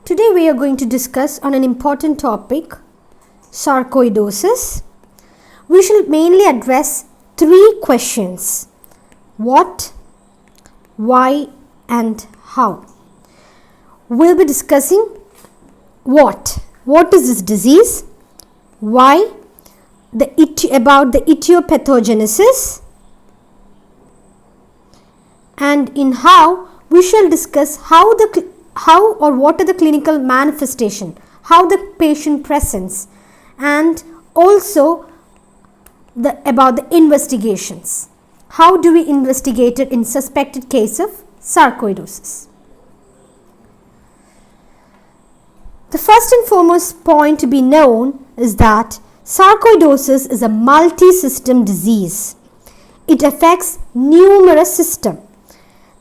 Today we are going to discuss on an important topic, sarcoidosis. We shall mainly address three questions: what, why and how. We'll be discussing what is this disease, why, about the etiopathogenesis, and in how we shall discuss how or what are the clinical manifestation, how the patient presents, and also about the investigations. How do we investigate it in suspected case of sarcoidosis? The first and foremost point to be known is that sarcoidosis is a multi-system disease. It affects numerous systems.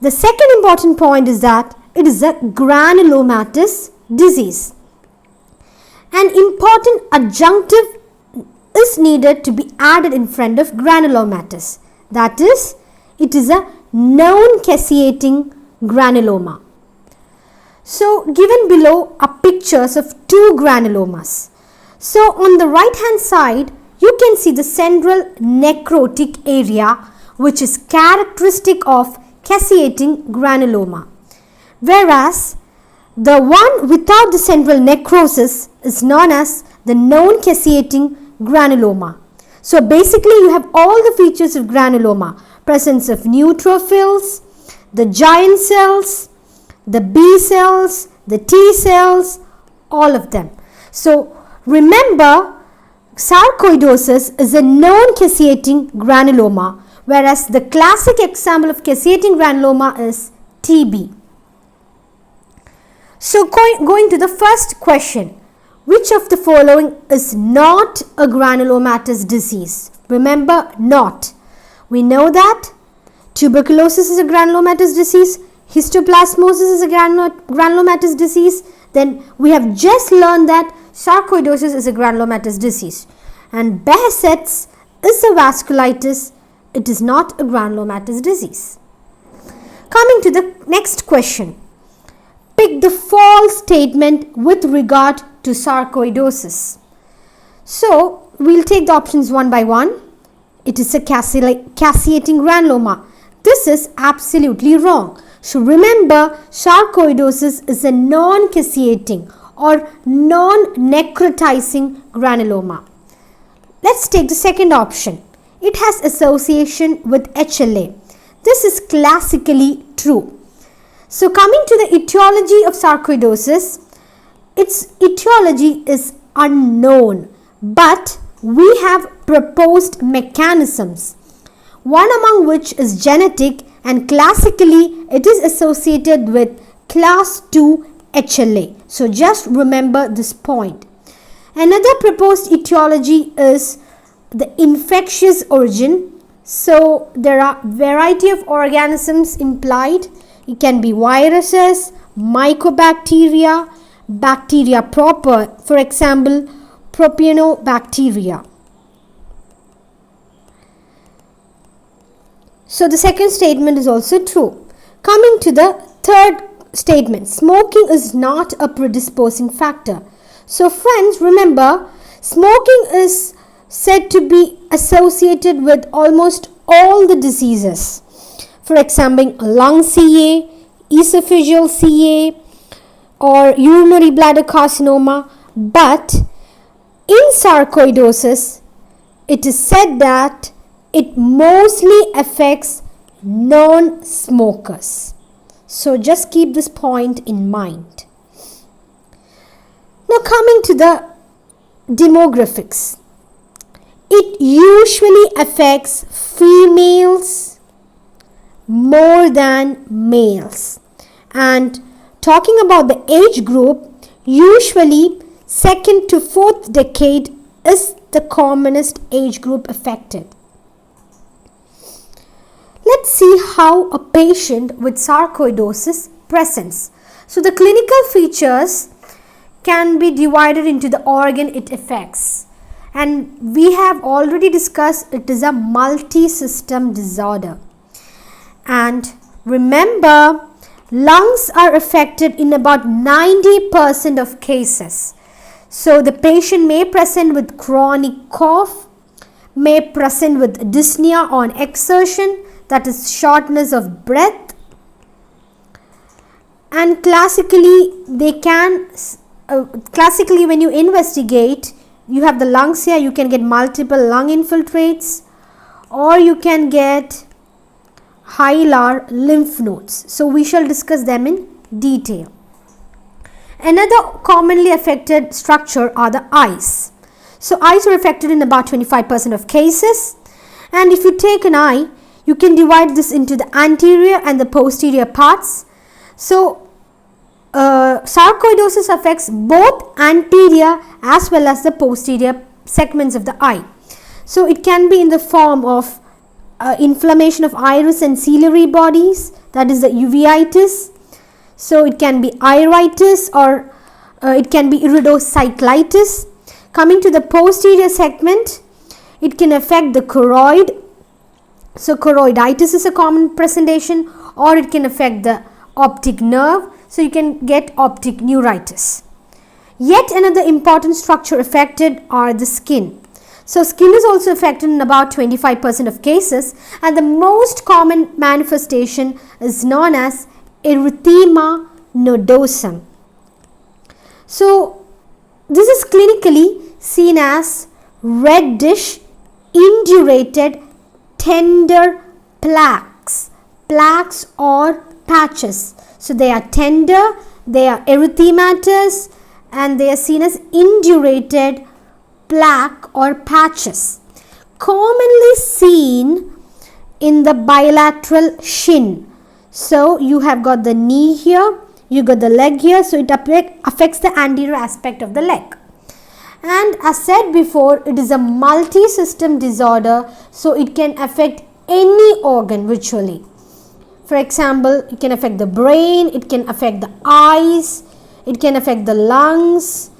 The second important point is that it is a granulomatous disease. An important adjunctive is needed to be added in front of granulomatous. That is, it is a non-caseating granuloma. So, given below are pictures of two granulomas. So, on the right hand side, you can see the central necrotic area, which is characteristic of caseating granuloma. Whereas the one without the central necrosis is known as the non-caseating granuloma. So basically you have all the features of granuloma: presence of neutrophils, the giant cells, the B cells, the T cells, all of them. So remember, sarcoidosis is a non-caseating granuloma, whereas the classic example of caseating granuloma is TB. So going to the first question, which of the following is not a granulomatous disease? Remember, not. We know that tuberculosis is a granulomatous disease, histoplasmosis is a granulomatous disease. Then we have just learned that sarcoidosis is a granulomatous disease. And Behçet's is a vasculitis. It is not a granulomatous disease. Coming to the next question. Pick the false statement with regard to sarcoidosis. So, we'll take the options one by one. It is a caseating granuloma. This is absolutely wrong. So, remember, sarcoidosis is a non-caseating or non-necrotizing granuloma. Let's take the second option. It has association with HLA. This is classically true. So coming to the etiology of sarcoidosis, its etiology is unknown, but we have proposed mechanisms, one among which is genetic, and classically it is associated with class 2 HLA. So just remember this point. Another proposed etiology is the infectious origin. So there are variety of organisms implied. It can be viruses, mycobacteria, bacteria proper, for example, propionobacteria. So the second statement is also true. Coming to the third statement, smoking is not a predisposing factor. So friends, remember, smoking is said to be associated with almost all the diseases. For example, lung CA, esophageal CA, or urinary bladder carcinoma. But in sarcoidosis, it is said that it mostly affects non-smokers. So just keep this point in mind. Now coming to the demographics. It usually affects females more than males. And talking about the age group, usually 2nd to 4th decade is the commonest age group affected. Let's see how a patient with sarcoidosis presents. So the clinical features can be divided into the organ it affects. And we have already discussed it is a multi-system disorder. And remember, lungs are affected in about 90% of cases. So the patient may present with chronic cough, may present with dyspnea on exertion, that is shortness of breath, and classically when you investigate, you have the lungs here, you can get multiple lung infiltrates, or you can get hilar lymph nodes. So we shall discuss them in detail. Another commonly affected structure are the eyes. So eyes are affected in about 25% of cases, and if you take an eye, you can divide this into the anterior and the posterior parts. So sarcoidosis affects both anterior as well as the posterior segments of the eye. So it can be in the form of inflammation of iris and ciliary bodies, that is the uveitis. So it can be iritis, or it can be iridocyclitis. Coming to the posterior segment, it can affect the choroid. So choroiditis is a common presentation, or it can affect the optic nerve. So you can get optic neuritis. Yet another important structure affected are the skin. So skin is also affected in about 25% of cases, and the most common manifestation is known as erythema nodosum. So this is clinically seen as reddish, indurated, tender plaques or patches. So they are tender, they are erythematous, and they are seen as indurated plaque or patches, commonly seen in the bilateral shin. So you have got the knee here, you got the leg here, so it affects the anterior aspect of the leg. And as said before, it is a multi-system disorder, so it can affect any organ virtually. For example, it can affect the brain, it can affect the eyes, it can affect the lungs.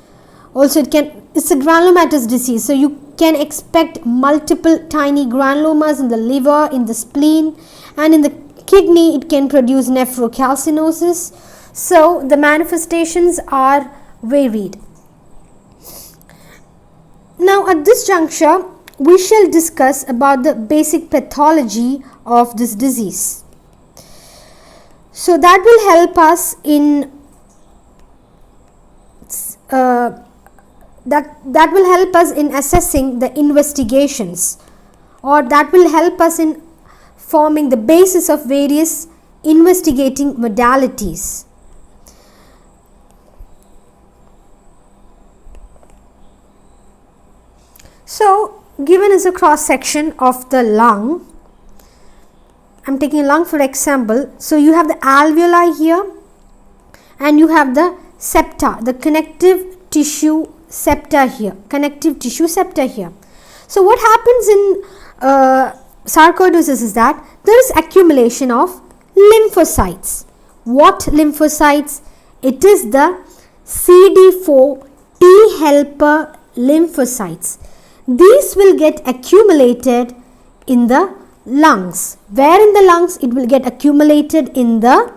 Also, it's a granulomatous disease, so you can expect multiple tiny granulomas in the liver, in the spleen, and in the kidney it can produce nephrocalcinosis. So the manifestations are varied. Now at this juncture, we shall discuss about the basic pathology of this disease. So that will help us in that will help us in assessing the investigations, or that will help us in forming the basis of various investigating modalities. So given is a cross section of the lung. I am taking a lung for example. So you have the alveoli here, and you have the septa, the connective tissue septa here, So what happens in sarcoidosis is that there is accumulation of lymphocytes. What lymphocytes? It is the CD4 T helper lymphocytes. These will get accumulated in the lungs. Where in the lungs? It will get accumulated in the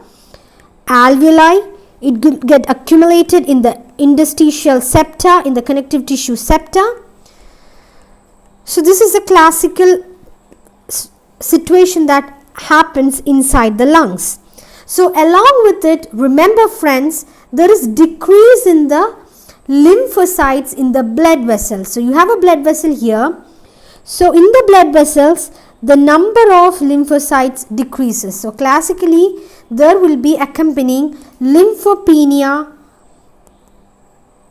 alveoli. It will get accumulated in the interstitial septa, in the connective tissue septa. So this is a classical situation that happens inside the lungs. So along with it, remember friends, there is decrease in the lymphocytes in the blood vessels. So you have a blood vessel here. So in the blood vessels, the number of lymphocytes decreases. So classically, there will be accompanying lymphopenia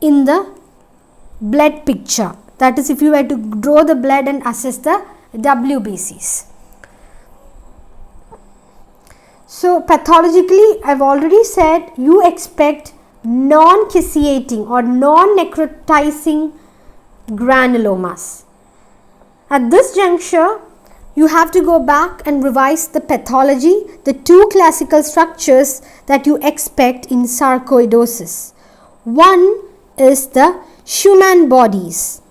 in the blood picture. That is, if you were to draw the blood and assess the WBCs. So pathologically, I have already said you expect non-caseating or non-necrotizing granulomas. At this juncture, you have to go back and revise the pathology, the two classical structures that you expect in sarcoidosis. One is the Schumann bodies.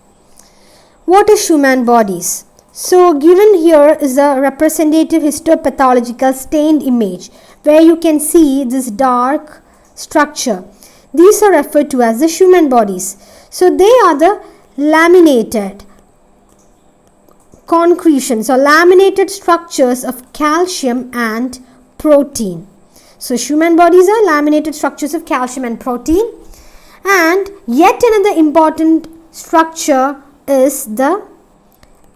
What is Schumann bodies? So given here is a representative histopathological stained image where you can see this dark structure. These are referred to as the Schumann bodies. So they are the laminated concretions or laminated structures of calcium and protein. So Schumann bodies are laminated structures of calcium and protein. And yet another important structure is the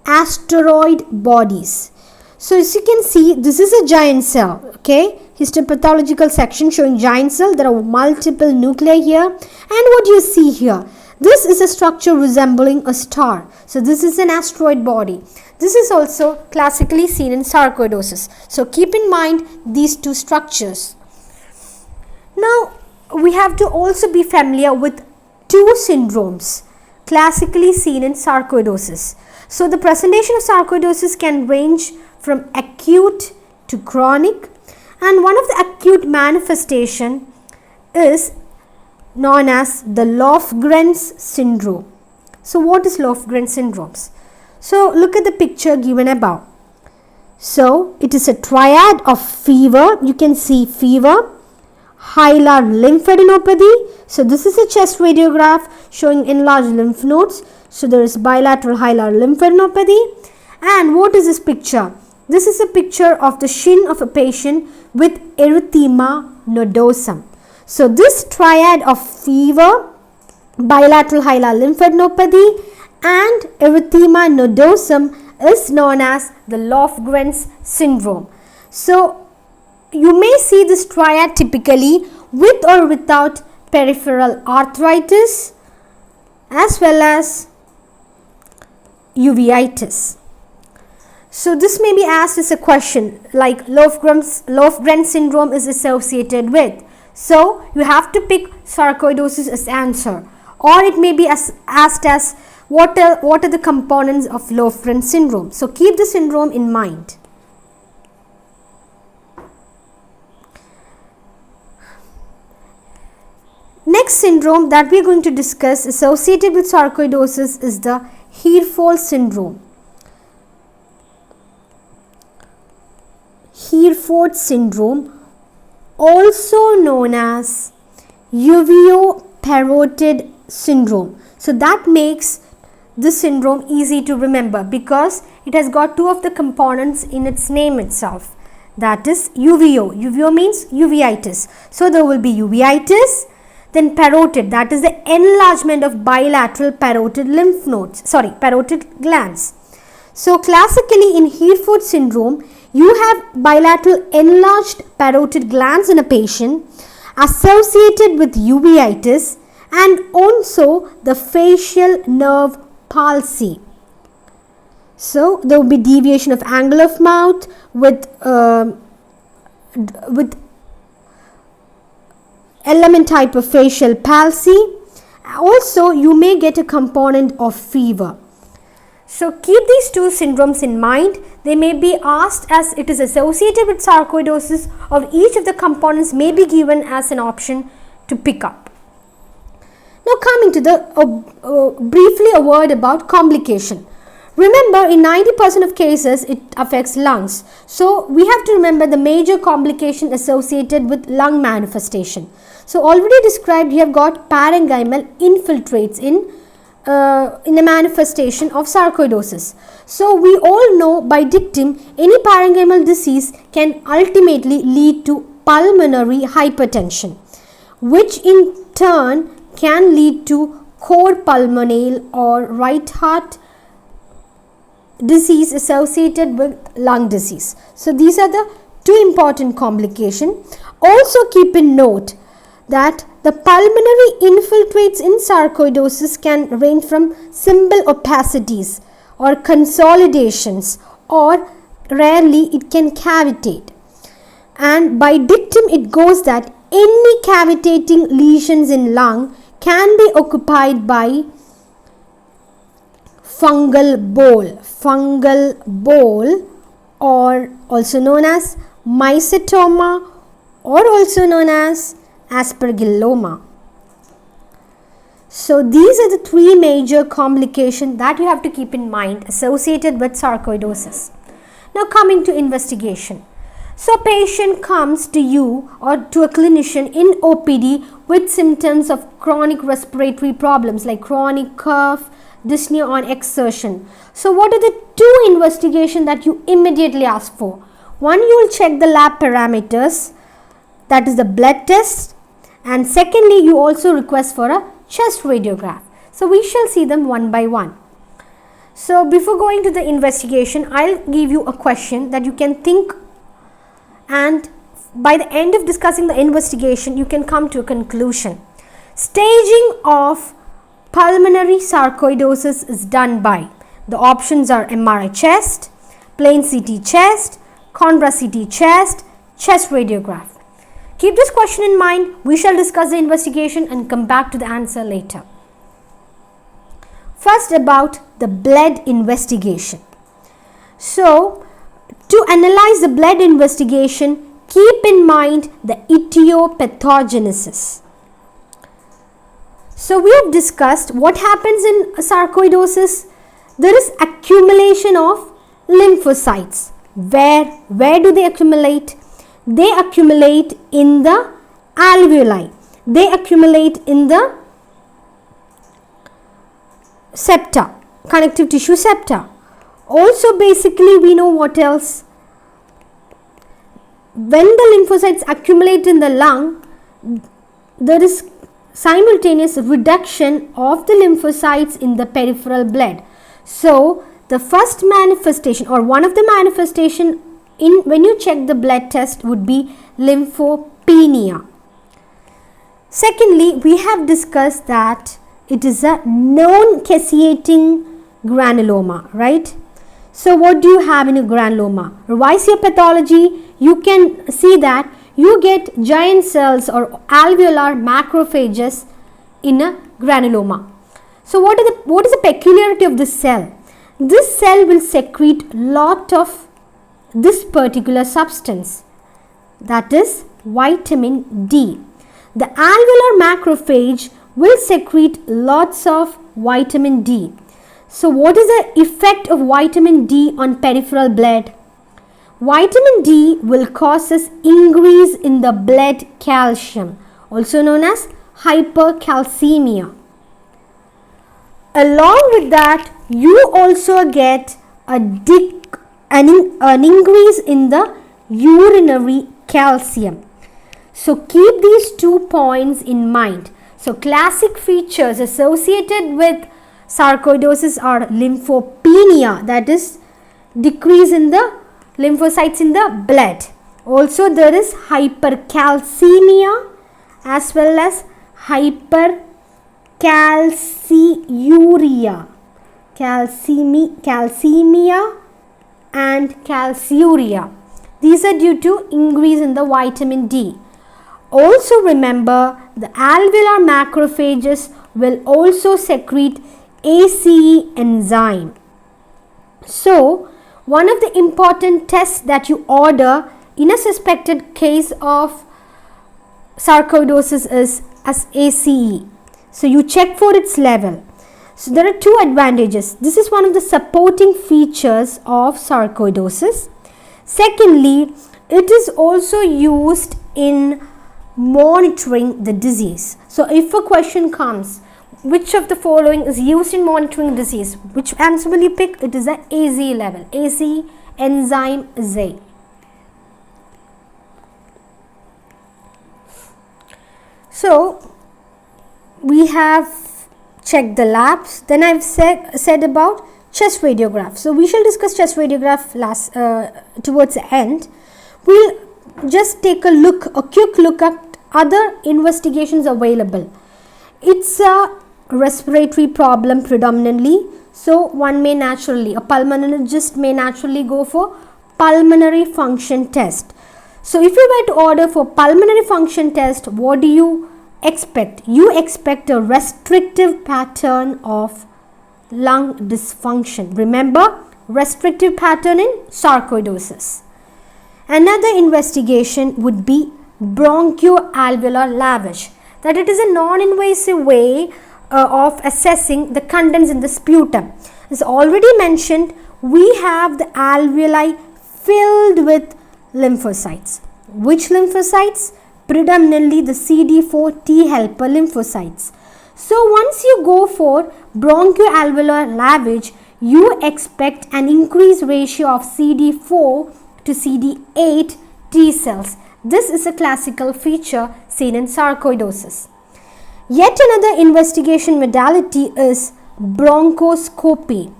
asteroid bodies. So as you can see, this is a giant cell. Okay, histopathological section showing giant cell. There are multiple nuclei here. And what do you see here? This is a structure resembling a star. So this is an asteroid body. This is also classically seen in sarcoidosis. So keep in mind these two structures. Now we have to also be familiar with two syndromes classically seen in sarcoidosis. So the presentation of sarcoidosis can range from acute to chronic, and one of the acute manifestation is known as the Lofgren's syndrome. So what is Lofgren's syndrome? So look at the picture given above. So it is a triad of fever. You can see fever, hilar lymphadenopathy. So this is a chest radiograph showing enlarged lymph nodes. So there is bilateral hilar lymphadenopathy. And what is this picture? This is a picture of the shin of a patient with erythema nodosum. So this triad of fever, bilateral hilar lymphadenopathy and erythema nodosum is known as the Lofgren's syndrome. So you may see this triad typically with or without peripheral arthritis as well as uveitis. So this may be asked as a question like Lofgren's syndrome is associated with. So you have to pick sarcoidosis as answer, or it may be asked as what are the components of Lofgren's syndrome. So keep the syndrome in mind. Next syndrome that we are going to discuss associated with sarcoidosis is the Hereford syndrome. Hereford syndrome, also known as uveo-parotid syndrome. So that makes this syndrome easy to remember because it has got two of the components in its name itself. That is uveo. Uveo means uveitis. So there will be uveitis. Then parotid, that is the enlargement of bilateral parotid lymph nodes, parotid glands. So classically in Hereford syndrome, you have bilateral enlarged parotid glands in a patient associated with uveitis and also the facial nerve palsy. So there will be deviation of angle of mouth with element type of facial palsy. Also you may get a component of fever. So keep these two syndromes in mind. They may be asked as it is associated with sarcoidosis, or each of the components may be given as an option to pick up. Now coming to the briefly a word about complication. Remember, in 90% of cases it affects lungs. So we have to remember the major complication associated with lung manifestation. So already described, you have got parenchymal infiltrates in the manifestation of sarcoidosis. So we all know by dictum any parenchymal disease can ultimately lead to pulmonary hypertension, which in turn can lead to cor pulmonale or right heart disease associated with lung disease. So these are the two important complications. Also keep in note that the pulmonary infiltrates in sarcoidosis can range from simple opacities or consolidations, or rarely it can cavitate. And by dictum it goes that any cavitating lesions in lung can be occupied by fungal bole or also known as mycetoma or also known as aspergilloma. So these are the three major complications that you have to keep in mind associated with sarcoidosis. Now coming to investigation. So patient comes to you or to a clinician in OPD with symptoms of chronic respiratory problems like chronic cough, dyspnea on exertion. So what are the two investigations that you immediately ask for? One, you will check the lab parameters, that is the blood test, and secondly you also request for a chest radiograph. So we shall see them one by one. So before going to the investigation, I'll give you a question that you can think, and by the end of discussing the investigation you can come to a conclusion. Staging of pulmonary sarcoidosis is done by, the options are MRI chest, plain CT chest, contrast CT chest, chest radiograph. Keep this question in mind. We shall discuss the investigation and come back to the answer later. First, about the blood investigation. So, to analyze the blood investigation, keep in mind the etiopathogenesis. So, we have discussed what happens in sarcoidosis. There is accumulation of lymphocytes. Where do they accumulate? They accumulate in the alveoli. They accumulate in the septa, connective tissue septa. Also basically we know what else. When the lymphocytes accumulate in the lung, there is simultaneous reduction of the lymphocytes in the peripheral blood. So the first manifestation or one of the manifestation when you check the blood test would be lymphopenia. Secondly, we have discussed that it is a non-caseating granuloma, right? So what do you have in a granuloma? Revise your pathology. You can see that you get giant cells or alveolar macrophages in a granuloma. So what is the peculiarity of this cell? This cell will secrete lot of this particular substance, that is vitamin D. The alveolar macrophage will secrete lots of vitamin D. So what is the effect of vitamin D on peripheral blood? Vitamin D will cause increase in the blood calcium, also known as hypercalcemia. Along with that, you also get an increase in the urinary calcium. So keep these 2 points in mind. So classic features associated with sarcoidosis are lymphopenia, that is decrease in the lymphocytes in the blood. Also there is hypercalcemia as well as hypercalciuria, calcemia and calciuria. These are due to increase in the vitamin D. Also remember, the alveolar macrophages will also secrete ACE enzyme. So one of the important tests that you order in a suspected case of sarcoidosis is as ACE. So you check for its level. So there are two advantages. This is one of the supporting features of sarcoidosis. Secondly, it is also used in monitoring the disease. So if a question comes, which of the following is used in monitoring disease? Which answer will you pick? It is the ACE level. ACE enzyme Z. So we have checked the labs. Then I've said about chest radiograph. So we shall discuss chest radiograph towards the end. We'll just take a quick look at other investigations available. It's a respiratory problem predominantly. So a pulmonologist may naturally go for pulmonary function test. So if you were to order for pulmonary function test, what do you expect? You expect a restrictive pattern of lung dysfunction. Remember, restrictive pattern in sarcoidosis. Another investigation would be bronchoalveolar lavage. That it is a non-invasive way of assessing the contents in the sputum. As already mentioned, we have the alveoli filled with lymphocytes. Which lymphocytes? Predominantly the CD4 T helper lymphocytes. So once you go for bronchoalveolar lavage, you expect an increased ratio of CD4 to CD8 T cells. This is a classical feature seen in sarcoidosis. Yet another investigation modality is bronchoscopy.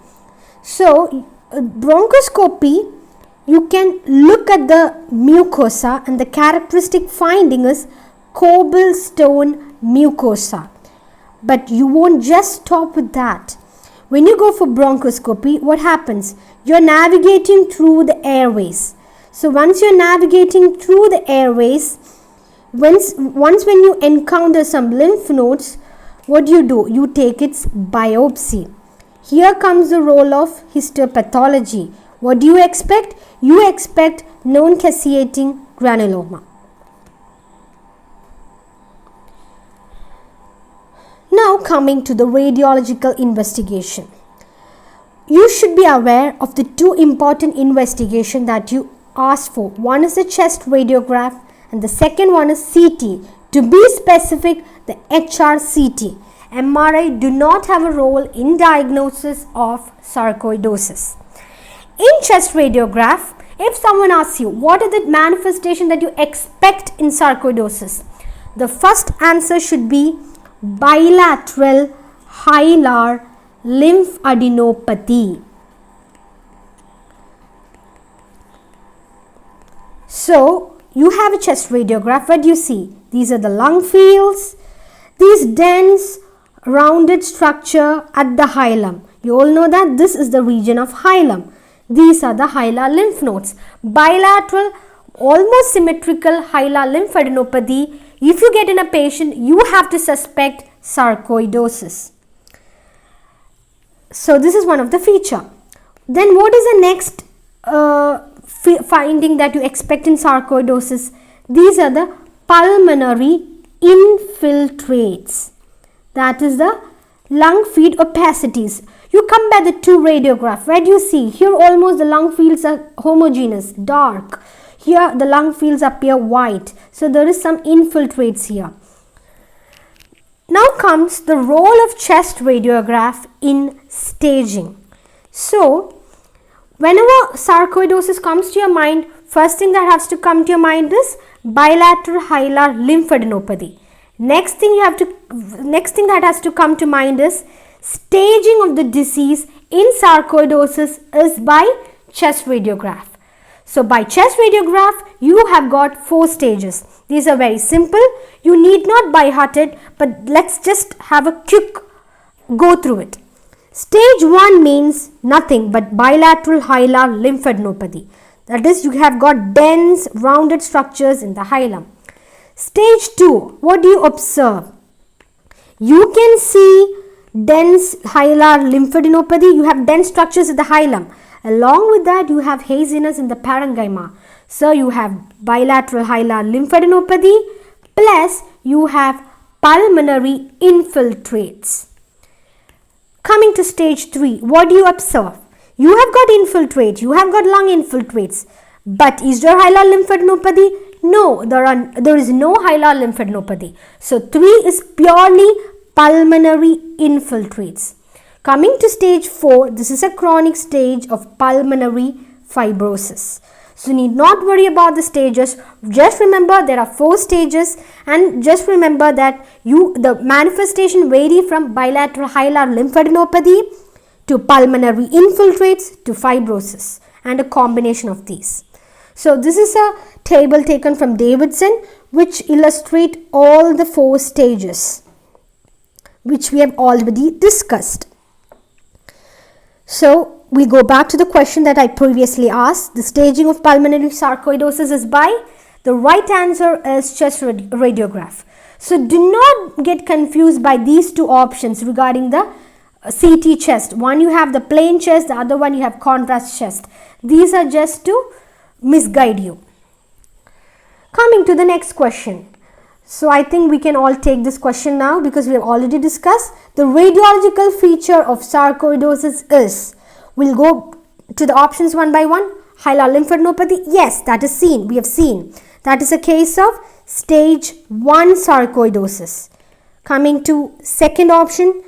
So, bronchoscopy, you can look at the mucosa and the characteristic finding is cobblestone mucosa. But you won't just stop with that. When you go for bronchoscopy, what happens? You're navigating through the airways. So once you're navigating through the airways, once when you encounter some lymph nodes, what do? You take its biopsy. Here comes the role of histopathology. What do you expect? You expect non-caseating granuloma. Now coming to the radiological investigation. You should be aware of the two important investigations that you asked for. One is the chest radiograph and the second one is CT. To be specific, the HRCT. MRI do not have a role in diagnosis of sarcoidosis. In chest radiograph, if someone asks you what are the manifestation that you expect in sarcoidosis, the first answer should be bilateral hilar lymphadenopathy. So, you have a chest radiograph. What do you see? These are the lung fields, these dense rounded structure at the hilum. You all know that this is the region of hilum. These are the hilar lymph nodes. Bilateral, almost symmetrical hilar lymphadenopathy. If you get in a patient, you have to suspect sarcoidosis. So this is one of the feature. Then what is the next finding that you expect in sarcoidosis? These are the pulmonary infiltrates. That is the lung field opacities. You compare the two radiographs. Where do you see? Here almost the lung fields are homogeneous, dark. Here the lung fields appear white. So there is some infiltrates here. Now comes the role of chest radiograph in staging. So whenever sarcoidosis comes to your mind, first thing that has to come to your mind is bilateral hilar lymphadenopathy. Next thing that has to come to mind is staging of the disease in sarcoidosis is by chest radiograph. So by chest radiograph, you have got 4 stages. These are very simple. You need not by heart it, but let's just have a quick go through it. Stage 1 means nothing but bilateral hilar lymphadenopathy. That is, you have got dense rounded structures in the hilum. Stage 2, what do you observe? You can see dense hilar lymphadenopathy. You have dense structures in the hilum. Along with that, you have haziness in the parenchyma. So you have bilateral hilar lymphadenopathy plus you have pulmonary infiltrates. Coming to stage 3, what do you observe? You have got infiltrate, you have got lung infiltrates. But is there hilar lymphadenopathy? No, there is no hilar lymphadenopathy. So 3 is purely pulmonary infiltrates. Coming to stage 4, this is a chronic stage of pulmonary fibrosis. So you need not worry about the stages. Just remember there are 4 stages and just remember that the manifestation vary from bilateral hilar lymphadenopathy to pulmonary infiltrates to fibrosis and a combination of these. So this is a table taken from Davidson which illustrate all the 4 stages which we have already discussed. So we go back to the question that I previously asked. The staging of pulmonary sarcoidosis is by, the right answer is chest radiograph. So do not get confused by these 2 options regarding the CT chest. One you have the plain chest, the other one you have contrast chest. These are just to misguide you. Coming to the next question. So I think we can all take this question now because we have already discussed. The radiological feature of sarcoidosis is, we'll go to the options one by one. hilar lymphadenopathy? Yes, that is seen. We have seen. That is a case of stage 1 sarcoidosis. Coming to second option,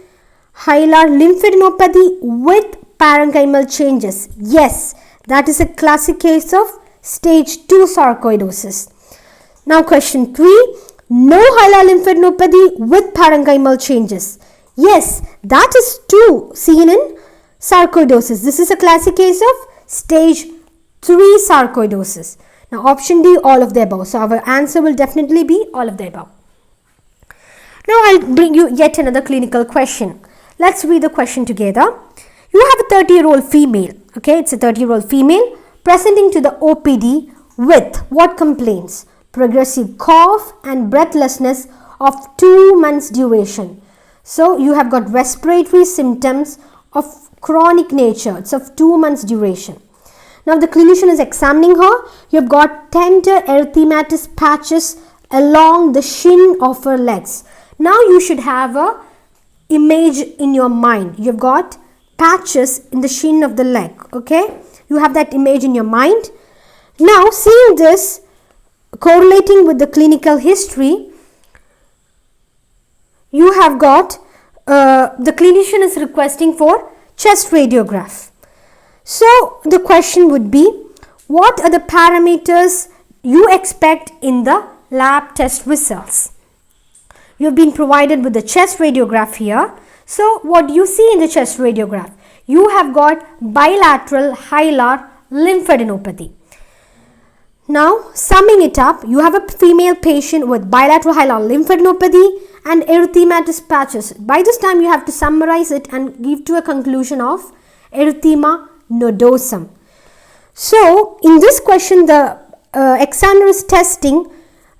hilar lymphadenopathy with parenchymal changes. Yes, that is a classic case of stage 2 sarcoidosis. Now question 3, no hilar lymphadenopathy with parenchymal changes. Yes, that is too seen in sarcoidosis. This is a classic case of stage 3 sarcoidosis. Now option D, all of the above. So our answer will definitely be all of the above. Now I'll bring you yet another clinical question. Let's read the question together. You have a 30-year-old female. Okay, it's a 30-year-old female presenting to the OPD with what complaints? Progressive cough and breathlessness of 2 months duration. So you have got respiratory symptoms of chronic nature. It's of 2 months duration. Now the clinician is examining her. You have got tender erythematous patches along the shin of her legs. Now you should have a image in your mind. You have got patches in the shin of the leg. Okay, you have that image in your mind. Now seeing this, correlating with the clinical history, you have got the clinician is requesting for chest radiograph. So the question would be, what are the parameters you expect in the lab test results? You have been provided with the chest radiograph here. So what do you see in the chest radiograph? You have got bilateral hilar lymphadenopathy. Now summing it up, you have a female patient with bilateral hilar lymphadenopathy and erythematous patches. By this time you have to summarize it and give to a conclusion of erythema nodosum. So in this question the examiner is testing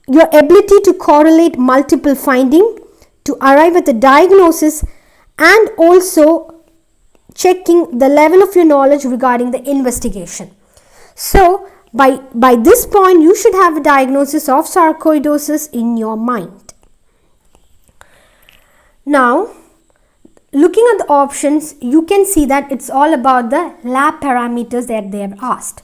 your ability to correlate multiple findings to arrive at the diagnosis and also checking the level of your knowledge regarding the investigation. So by this point you should have a diagnosis of sarcoidosis in your mind. Now looking at the options, you can see that it's all about the lab parameters that they have asked.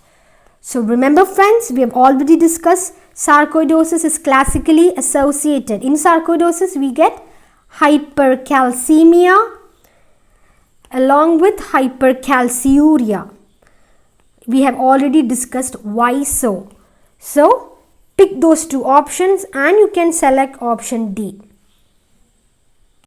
So remember friends, we have already discussed sarcoidosis is classically associated. In sarcoidosis we get hypercalcemia along with hypercalciuria. We have already discussed why so. So pick those two options and you can select option D.